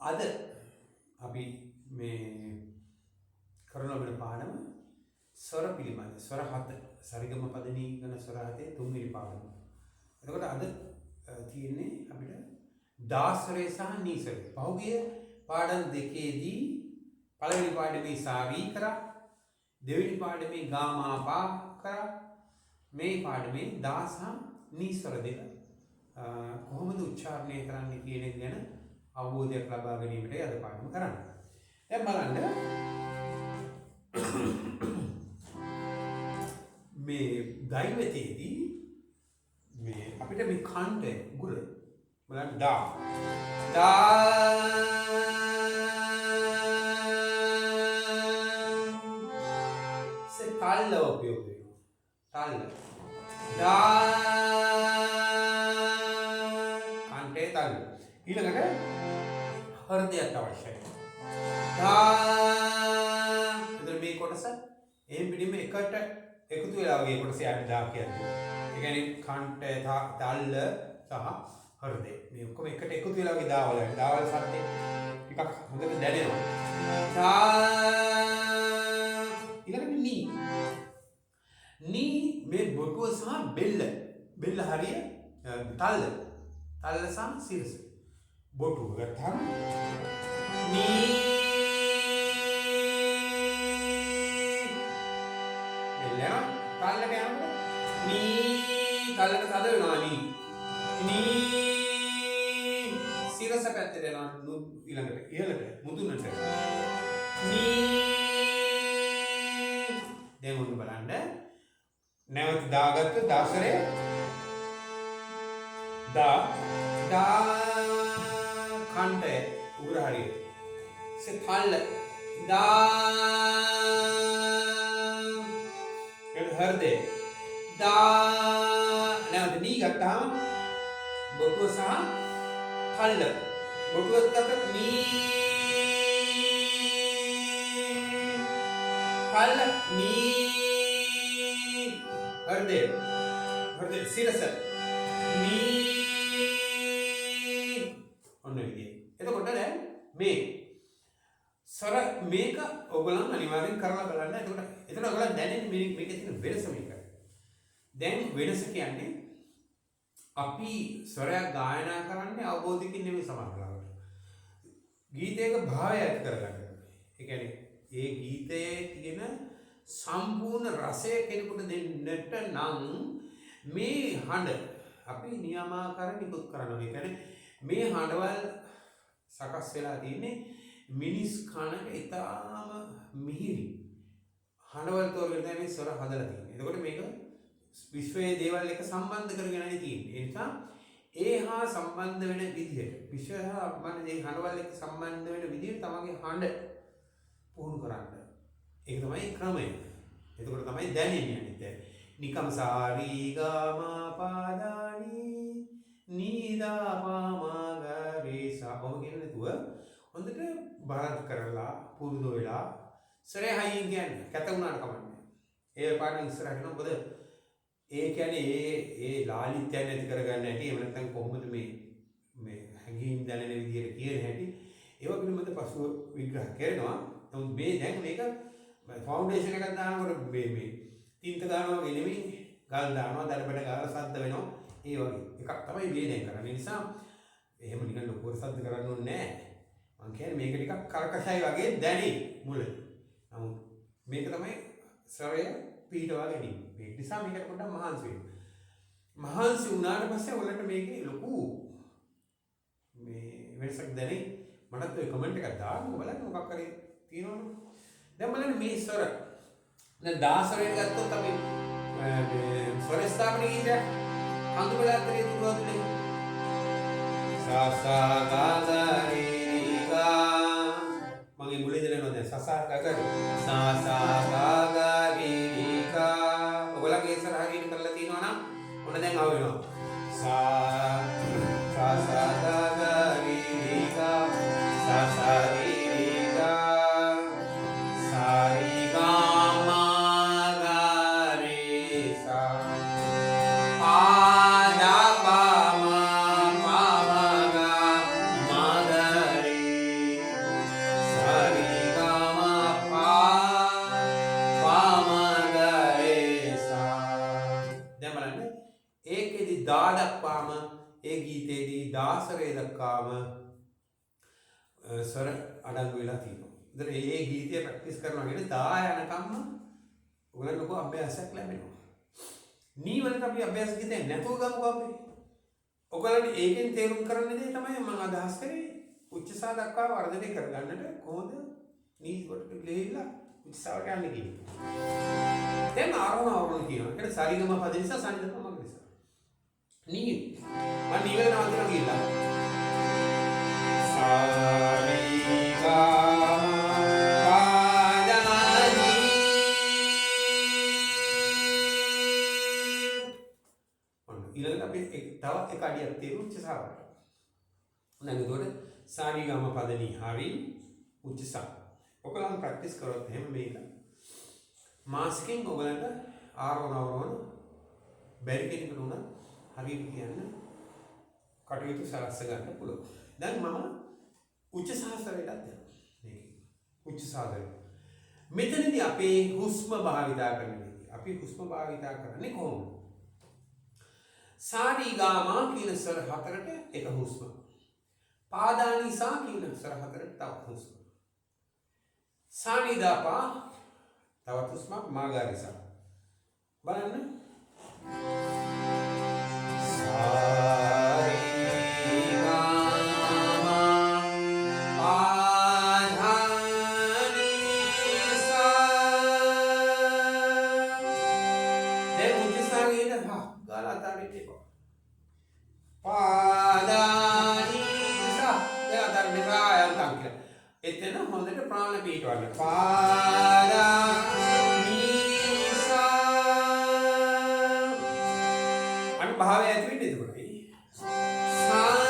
අද අපි මේ කරන ලබන පාඩම ස්වර පිළිබඳ ස්වර 7 සරිගම පදනී ගණ ස්වර 7 තුන්වෙනි පාඩම. එතකොට අද තියෙන්නේ අපිට දාස්වරේ සහ නීස්වරේ. පහුගිය පාඩම් දෙකේදී පළවෙනි පාඩමේ සාවී කරා, දෙවෙනි පාඩමේ ගාමා පා කරා, මේ පාඩමේ දා සහ නීස්වර දෙක කොහොමද උච්චාරණය කරන්නේ කියන එක ගැන අවබෝධයක් ලබා ගැනීමට අද පාඩම කරන්නේ. දැන් බලන්න මේ දෛවතේදී මේ අපිට මේ කණ්ඩ උගුර බලන්න දා ताल उपयोग ताल अंटे ताल ඊළඟට හෘදයට අවශ්‍යයි. එතන මේ කොටස එහෙන් පිටින්ම එකට එකතු වෙලා වගේ කොටස යන්නේ දා කියන්නේ. ඒ කියන්නේ කන්ට තල්ල සහ හෘදය. මේ ඔක්කොම එකට එකතු වෙලා වගේ දාවල සද්දේ ටිකක් හොඳට දැනෙනවා. ඊළඟට නී මේ බොටුව සහ බෙල්ල හරිය තල්ල සහ සිරස බොටුව ගත්තාම නී බෙල්ල තල්ලට යනකොට නී තල්ලට තද වෙනවා නී සිරස පැත්තට යනවා ඊළඟට ඉහළට මුදුනට නී. දැන් ඔන්න බලන්න නැවත දාගත්ත දාසරේ දා කන්ට උගුර හරියට තල්ල හෘදය නැවත නී ගත්තාම බොටුව සහ තල්ල බොටුව ගත්ත නී තල්ල නී හෘදය සිරස නී ඔන්න විදිහේ. එතකොට දැන් මේ ස්වර මේක ඔයගොල්ලන් අනිවාර්යෙන් කරලා බලන්න. එතකොට ඔයගොල්ලන් දැනෙන්නේ මේකේ තියෙන වෙනස මේක. දැන් වෙනස කියන්නේ අපි ස්වරයක් ගායනා කරන්නේ අවබෝධයකින් නෙමෙයි සමහරවිට. ගීතයක භාවය ඇති කරගන්න. ඒ කියන්නේ ඒ ගීතයේ තියෙන සම්පූර්ණ රසය කෙනෙකුට දෙන්නට නම් මේ හඬ අපි නියමාකාර නිකුත් කරනවා. ඒ කියන්නේ මේ හඬවල් සකස් වෙලා තියෙන්නේ මිනිස් කනට ඉතාම මිහිරි හඬවල් තෝරගෙන මේ ස්වර හදලා තියෙන්නේ. එතකොට මේක විශ්වයේ දේවල් එක සම්බන්ධ කරගෙනයි තියෙන්නේ. ඒ නිසා ඒ හා සම්බන්ධ වෙන විදිහට විශ්වය හා මේ හඬවල් එක්ක සම්බන්ධ වෙන විදිහට තමගේ හඬ පුහුණු කරන්න. ඒක තමයි ක්‍රමය. එතකොට තමයි දැනෙන්නේ අනිත්. නිකම් සාරී ගාමා පාදානි නීදා පාමා ගරේ සාපම කියන තුව හොඳට බාරත් කරලා පුරුදු වෙලා සරේ හයියෙන් කියන්නේ කැත වුණාට කමන්නේ. ඒ පාඩම ඉස්සරහට යනවා. මොකද ඒ කියන්නේ ඒ ලාලිත්‍යය නැති කරගන්න හැටි එහෙම නැත්නම් කොහොමද මේ හැඟීම් දැනෙන විදිහට කියන හැටි ඒව පිළිබඳ පසුව විග්‍රහ කරනවා. නමුත් මේ දැන් මේක ෆවුන්ඩේෂන් එකක් දානකොට මේ තින්ත දානවා වගේ නෙමෙයි ගල් දානවා දරබඩ ගාලා සද්ද වෙනවා ඒ වගේ එකක් තමයි මේ දැන් කරන්නේ. ඒ නිසා එහෙම නිකන් ලොකු සද්ද කරන්න ඕනේ නැහැ. මම කියන්නේ මේක ටිකක් කරකශයි වගේ දැනේ මුලදී. නමුත් මේක තමයි ස්වරය පිටවා ගැනීම. ඒ නිසා මේකට පොඩ්ඩක් මහන්සි වෙන්න. මහන්සි වුණාට පස්සේ ඔයාලට මේකේ ලොකු මේ වෙනසක් දැනේ. මටත් ඔය කමෙන්ට් එකක් දාන්න බලන්න මොකක් හරි තියෙනවනේ. දැන් බලන්න මේ ස්වර දැන් දාසරේ ගත්තොත් අපි ස්වර ස්ථාපන ගීතය අඳු බලාතරේ තුරුවතුනේ සා සා ගා ගා රේ ගා මගේ මුලේ දෙනවා දැන් සසා ගා ගා සා සා ගා ගා රේ ගා ඔයගොල්ලන්ගේ ඉස්සර හරියට කරලා තියෙනවා නම් ඔන්න දැන් ආව වෙනවා සා සා සා ගා ගා රේ ගා සා සා රේ ගා සාරි ගා මා ගා රේ සා ආ දා පා මා පා මා ගා මා ගා රේ ස්වර අඩංගු වෙලා තියෙනවා. ඒතර මේ ගීතය ප්‍රැක්ටිස් කරනවා කියන්නේ 10 යනකම්ම ඔයගලන්ට ලොකු අභ්‍යාසයක් ලැබෙනවා. නීවරණට අපි අභ්‍යාස කිව්වේ නැතුව ගමුකෝ අපි. ඔයගලන්ට ඒකෙන් තේරුම් කරන්න දේ තමයි මම අදහස් කරේ. උච්චසා දක්වා වර්ධනය කරගන්නට කොහොමද නීවරණට ගිහිල්ලා උච්චසාවට යන්නේ කියන්නේ. දැන් ආරෝහණ කියනවා. ඒක සරිගම පද නිසා සංයම මග නිසා. නී මම නීවරණ අවදින ගිහිල්ලා තව එක අඩියක් තියෙන උච්චසාවට. දැන් ඒකට සාරිගම පදනි හරි උච්චසා. ඔයගලන් ප්‍රැක්ටිස් කරොත් එහෙම මේක මාස්කින් ඔයගලන්ට ආරෝහණ බැරි කෙනෙකුට උන හරියට කියන්න කටයුතු සලස්ස ගන්න පුළුවන්. දැන් මම උච්චසාස්ත්‍රයට යනවා. මේක උච්චසාස්ත්‍රය. මෙතනදී අපේ හුස්ම භාවිතා කරන විදිහ. අපි හුස්ම භාවිතා කරන්නේ කොහොමද? සාරිගාමා කියන ස්වර හතරට එක හුස්ම. පාදානිසා කියන ස්වර හතරට තවත් හුස්ම. සානිදාපා තවත් හුස්මක් මාගාරිසා. බලන්න. එතන හොඳට ප්‍රාණ පිටවන්න. පාදානිසා අන්න භාවය ඇති වෙන්නේ එතකොටයි. සානිදාපා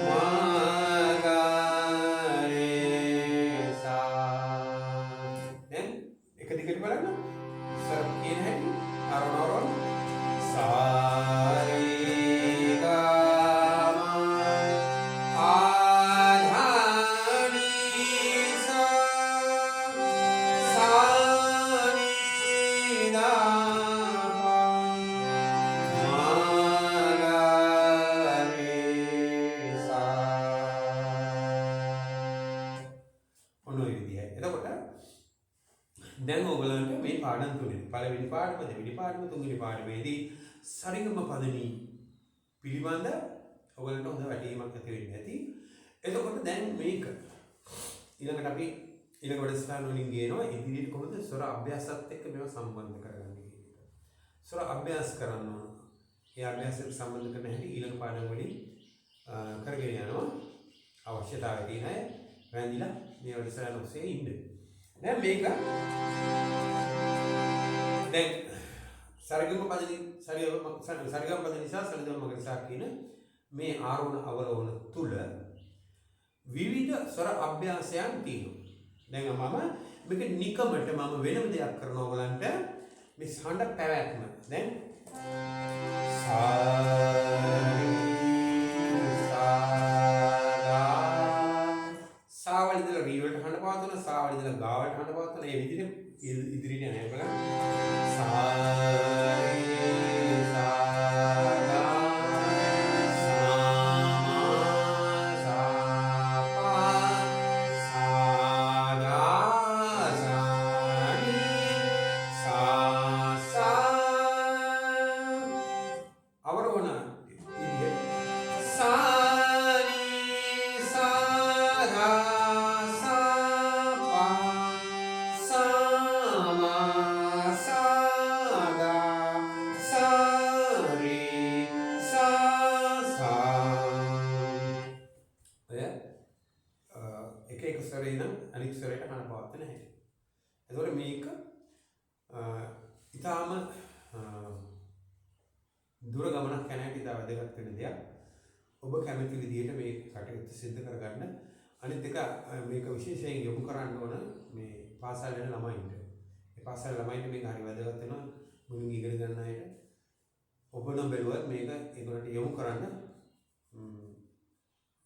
මාගාරේසා. දැන් එක දිගට බලන්න. සර් කියන හැටි අරනවරන දැන් ඔයගලන්ට මේ පාඩම් තුනේ පළවෙනි පාඩම දෙවෙනි පාඩම තුන්වෙනි පාඩමේදී සරිගම පදනි පිළිබඳ ඔයගලන්ට හොඳ වැටහීමක් ඇති වෙන්න ඇති. එතකොට දැන් මේක ඊළඟට අපි ඊළඟ වැඩසටහන වලින් ගේනවා ඉදිරියට කොහොමද ස්වර අභ්‍යාසත් එක්ක මේව සම්බන්ධ කරගන්නේ කියන එක. ස්වර අභ්‍යාස කරන්න ඕන. ඒ අභ්‍යාසයට සම්බන්ධ කරන හැටි ඊළඟ පාඩම් වලින් කරගෙන යනවා. අවශ්‍යතාවය තියෙන අය වැඳිලා මේ වැඩසටහන ඔස්සේ ඉන්න. දැන් මේක දැන් සරිගම පදනි සරිගම පද නිසා සරිගම මග නිසා කියන මේ ආරෝහණ අවරෝහණ තුල විවිධ ස්වර අභ්‍යාසයන් තියෙනවා. දැන් මම මේක නිකමට මම වෙනම දෙයක් කරනවා ඔයගලන්ට මේ සඳ පැවැත්ම. දැන් සාවලිදල රීවලට හඬ පවත්වන සාවලිදල ගාවට හඬ පවත්වන ඒ විදිහට ඉදිරියට යනවා බලන්න. එතකොට මේක ඊටාම දුර ගමනක් යන හැටි ඉතා වැදගත් වෙන දෙයක්. ඔබ කැමති විදිහට මේ කටයුත්ත සිද්ධ කරගන්න. අනිත් එක මේක විශේෂයෙන් යොමු කරන්න ඕන මේ පාසල් යන ළමයින්ට. මේ පාසල් ළමයින්ට මේක හරි වැදගත් වෙනවා. මුලින් ඉගෙන ගන්න අයට ඔබ නම් බැලුවත් මේක ඒකට යොමු කරන්න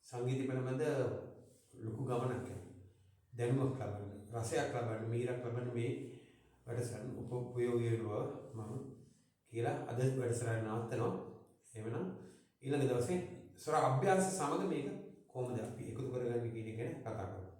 සංගීත පිළිබඳ ලොකු ගමනක් යනවා. දැනුමක් ලබන්න, රසයක් ලබන්න, මීරක් ලබන්න මේ වැඩසටහන උපයෝගී වෙනවා මම කියලා අද වැඩසටහන නවත්තනවා. එවනම් ඊළඟ දවසේ ස්වර අභ්‍යාස සමග මේක කොහොමද අපි එකතු කරගන්නේ කියන එක ගැන කතා කරමු.